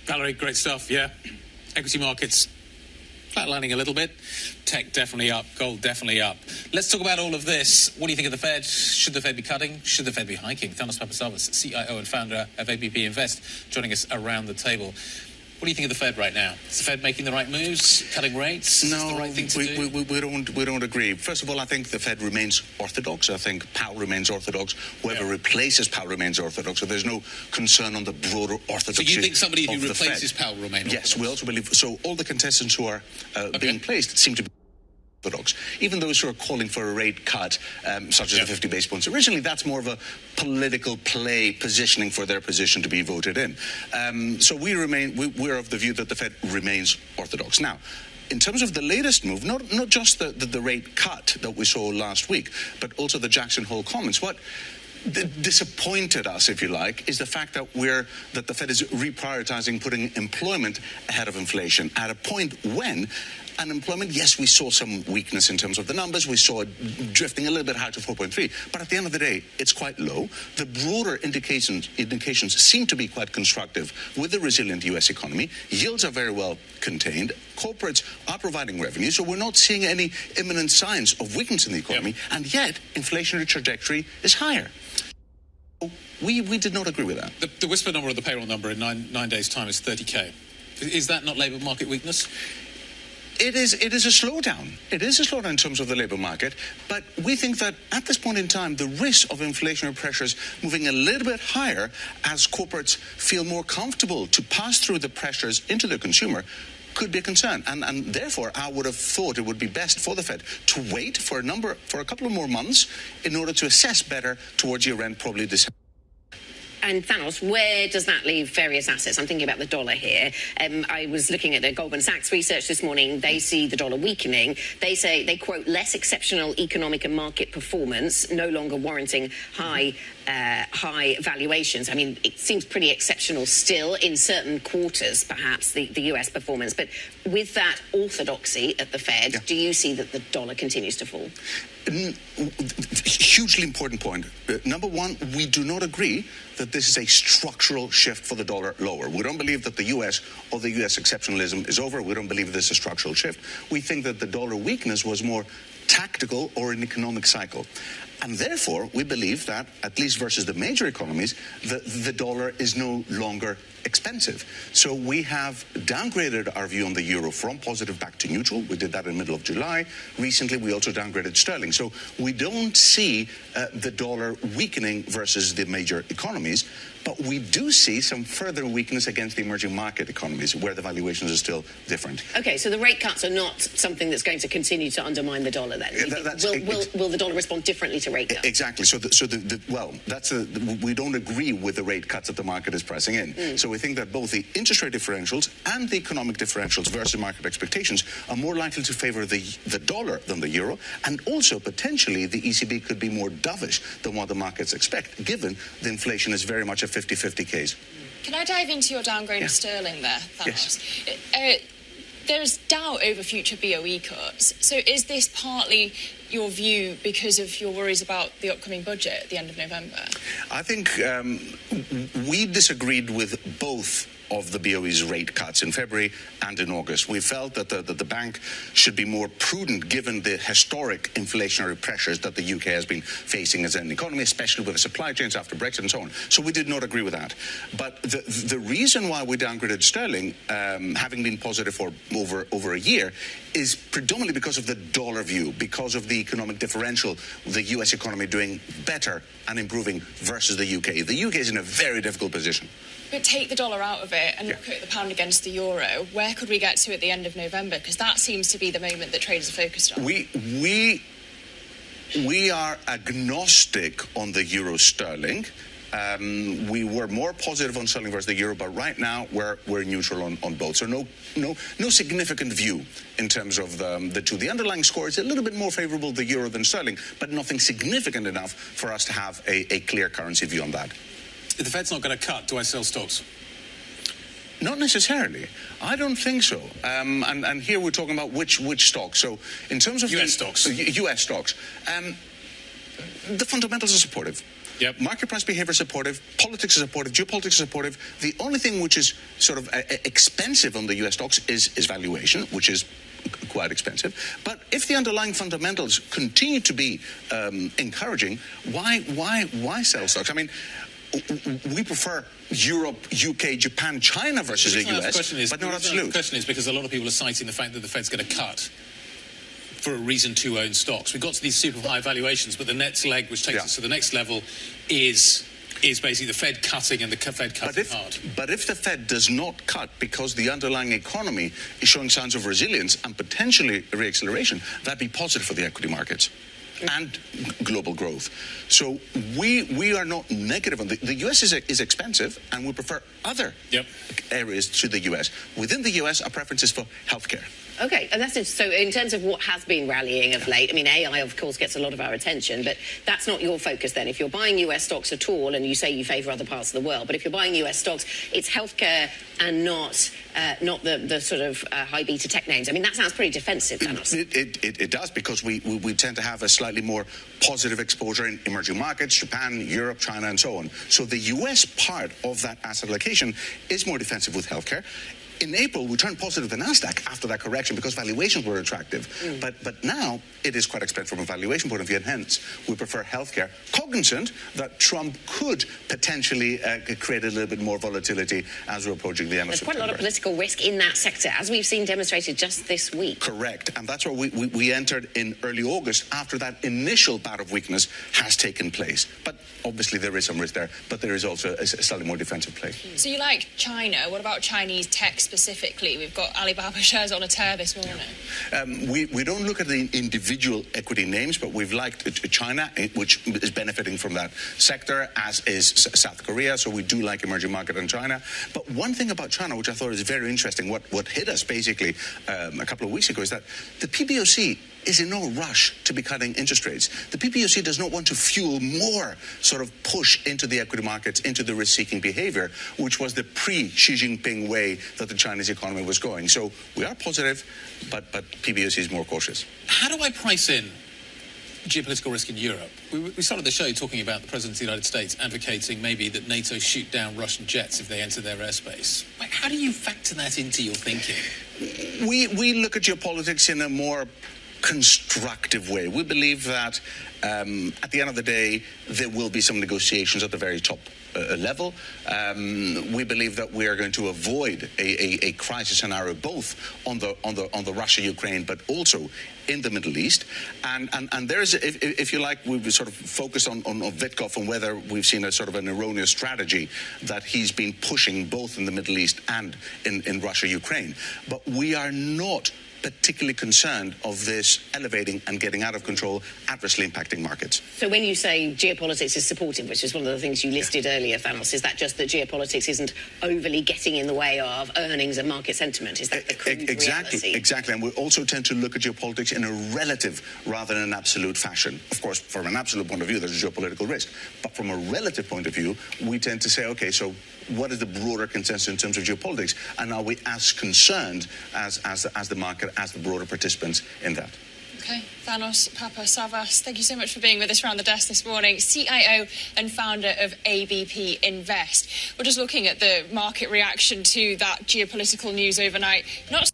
Valerie, great stuff, yeah. Equity markets flatlining a little bit. Tech definitely up. Gold definitely up. Let's talk about all of this. What do you think of the Fed? Should the Fed be cutting? Should the Fed be hiking? Thanos Papasavvas, CIO and founder of ABP Invest, joining us around the table. What do you think of the Fed right now? Is the Fed making the right moves, cutting rates? No, is this the right thing to we don't agree. First of all, I think the Fed remains orthodox. I think Powell remains orthodox. Whoever replaces Powell remains orthodox. So there's no concern on the broader orthodoxy. So you think somebody who of the replaces Fed. Powell remains orthodox? Yes, we also believe. So all the contestants who are being placed seem to be orthodox. Even those who are calling for a rate cut, such as the 50 basis points, originally that's more of a political play positioning for their position to be voted in. So we're of the view that the Fed remains orthodox. Now, in terms of the latest move, not just the rate cut that we saw last week, but also the Jackson Hole comments, what disappointed us, if you like, is the fact that the Fed is reprioritizing putting employment ahead of inflation at a point when unemployment, yes, we saw some weakness in terms of the numbers. We saw it drifting a little bit higher to 4.3. But at the end of the day, it's quite low. The broader indications seem to be quite constructive with the resilient U.S. economy. Yields are very well contained. Corporates are providing revenue. So we're not seeing any imminent signs of weakness in the economy. And yet, inflationary trajectory is higher. We did not agree with that. The whisper number of the payroll number in nine days' time is 30K. Is that not labour market weakness? It is a slowdown. It is a slowdown in terms of the labour market, but we think that at this point in time, the risk of inflationary pressures moving a little bit higher as corporates feel more comfortable to pass through the pressures into the consumer could be a concern. And therefore, I would have thought it would be best for the Fed to wait for a couple of more months in order to assess better towards year end, probably December. And Thanos, where does that leave various assets? I'm thinking about the dollar here. I was looking at the Goldman Sachs research this morning. They see the dollar weakening. They quote, less exceptional economic and market performance, no longer warranting high valuations. I mean, it seems pretty exceptional still in certain quarters, perhaps, the US performance. But with that orthodoxy at the Fed, do you see that the dollar continues to fall? Hugely important point. Number one, we do not agree that this is a structural shift for the dollar lower. We don't believe that the US or the US exceptionalism is over. We don't believe this is a structural shift. We think that the dollar weakness was more tactical or an economic cycle. And therefore, we believe that, at least versus the major economies, the dollar is no longer expensive. So we have downgraded our view on the euro from positive back to neutral. We did that in the middle of July. Recently, we also downgraded sterling. So we don't see the dollar weakening versus the major economies, but we do see some further weakness against the emerging market economies where the valuations are still different. Okay, so the rate cuts are not something that's going to continue to undermine the dollar then? Will the dollar respond differently to rate cuts? Exactly. We don't agree with the rate cuts that the market is pressing in. So we think that both the interest rate differentials and the economic differentials versus market expectations are more likely to favor the dollar than the euro, and also potentially the ECB could be more dovish than what the markets expect, given the inflation is very much a 50-50 case. Can I dive into your downgrade of sterling there, Thanos? Yes. There's doubt over future BOE cuts. So is this partly your view because of your worries about the upcoming budget at the end of November? I think we disagreed with both of the BOE's rate cuts in February and in August. We felt that the bank should be more prudent given the historic inflationary pressures that the UK has been facing as an economy, especially with the supply chains after Brexit and so on. So we did not agree with that. But the reason why we downgraded sterling, having been positive for over a year, is predominantly because of the dollar view, because of the economic differential, the US economy doing better and improving versus the UK. The UK is in a very difficult position. But take the dollar out of it and look at the pound against the euro. Where could we get to at the end of November? Because that seems to be the moment that traders are focused on. We are agnostic on the euro sterling. We were more positive on sterling versus the euro, but right now we're neutral on both. So no significant view in terms of the two. The underlying score is a little bit more favorable the euro than sterling, but nothing significant enough for us to have a clear currency view on that. If the Fed's not going to cut, do I sell stocks? Not necessarily. I don't think so. And here we're talking about which stocks. So in terms of US stocks. US stocks, the fundamentals are supportive. Yep. Market price behavior is supportive. Politics is supportive. Geopolitics is supportive. The only thing which is sort of expensive on the US stocks is valuation, which is quite expensive. But if the underlying fundamentals continue to be encouraging, why sell stocks? I mean, we prefer Europe, UK, Japan, China versus the US, but not absolute. The question is because a lot of people are citing the fact that the Fed's going to cut for a reason to own stocks. We got to these super high valuations, but the next leg, which takes us to the next level, is basically the Fed cutting and the Fed cutting hard. But if the Fed does not cut because the underlying economy is showing signs of resilience and potentially reacceleration, that'd be positive for the equity markets and global growth. So we are not negative on the US is expensive, and we prefer other areas to the US. Within the US, our preference is for healthcare. Okay, and that's so in terms of what has been rallying of late, I mean, AI, of course, gets a lot of our attention, but that's not your focus then. If you're buying US stocks at all, and you say you favour other parts of the world, but if you're buying US stocks, it's healthcare and not the sort of high beta tech names. I mean, that sounds pretty defensive, Thanos. It does, because we tend to have a slightly more positive exposure in emerging markets, Japan, Europe, China, and so on. So the US part of that asset allocation is more defensive with healthcare. In April, we turned positive the Nasdaq after that correction because valuations were attractive. But now it is quite expensive from a valuation point of view, and hence we prefer healthcare, cognizant that Trump could potentially create a little bit more volatility as we're approaching the end of September. There's quite a lot of political risk in that sector, as we've seen demonstrated just this week. Correct. And that's where we entered in early August after that initial bout of weakness has taken place. But obviously there is some risk there, but there is also a slightly more defensive play. So you like China. What about Chinese tech specifically? We've got Alibaba shares on a tear this morning. We don't look at the individual equity names, but we've liked China, which is benefiting from that sector, as is South Korea. So we do like emerging market and China. But one thing about China, which I thought is very interesting, what hit us basically a couple of weeks ago, is that the PBOC is in no rush to be cutting interest rates. The PBOC does not want to fuel more sort of push into the equity markets, into the risk-seeking behavior, which was the pre-Xi Jinping way that the Chinese economy was going. So we are positive, but PBOC is more cautious. How do I price in geopolitical risk in Europe? We started the show talking about the President of the United States advocating maybe that NATO shoot down Russian jets if they enter their airspace. How do you factor that into your thinking? We look at geopolitics in a more constructive way. We believe that at the end of the day, there will be some negotiations at the very top level. We believe that we are going to avoid a crisis scenario both on the Russia-Ukraine, but also in the Middle East. And there is, if you like, we've sort of focused on Witkoff and whether we've seen a sort of an erroneous strategy that he's been pushing both in the Middle East and in Russia-Ukraine. But we are not particularly concerned of this elevating and getting out of control, adversely impacting markets. So when you say geopolitics is supportive, which is one of the things you listed earlier, Thanos, is that just that geopolitics isn't overly getting in the way of earnings and market sentiment? Is that the crude reality? Exactly. And we also tend to look at geopolitics in a relative rather than an absolute fashion. Of course, from an absolute point of view, there's a geopolitical risk. But from a relative point of view, we tend to say, okay, so what is the broader consensus in terms of geopolitics? And are we as concerned as the market, as the broader participants in that? Okay, Thanos Papasavvas, thank you so much for being with us around the desk this morning. CIO and founder of ABP Invest. We're just looking at the market reaction to that geopolitical news overnight. Not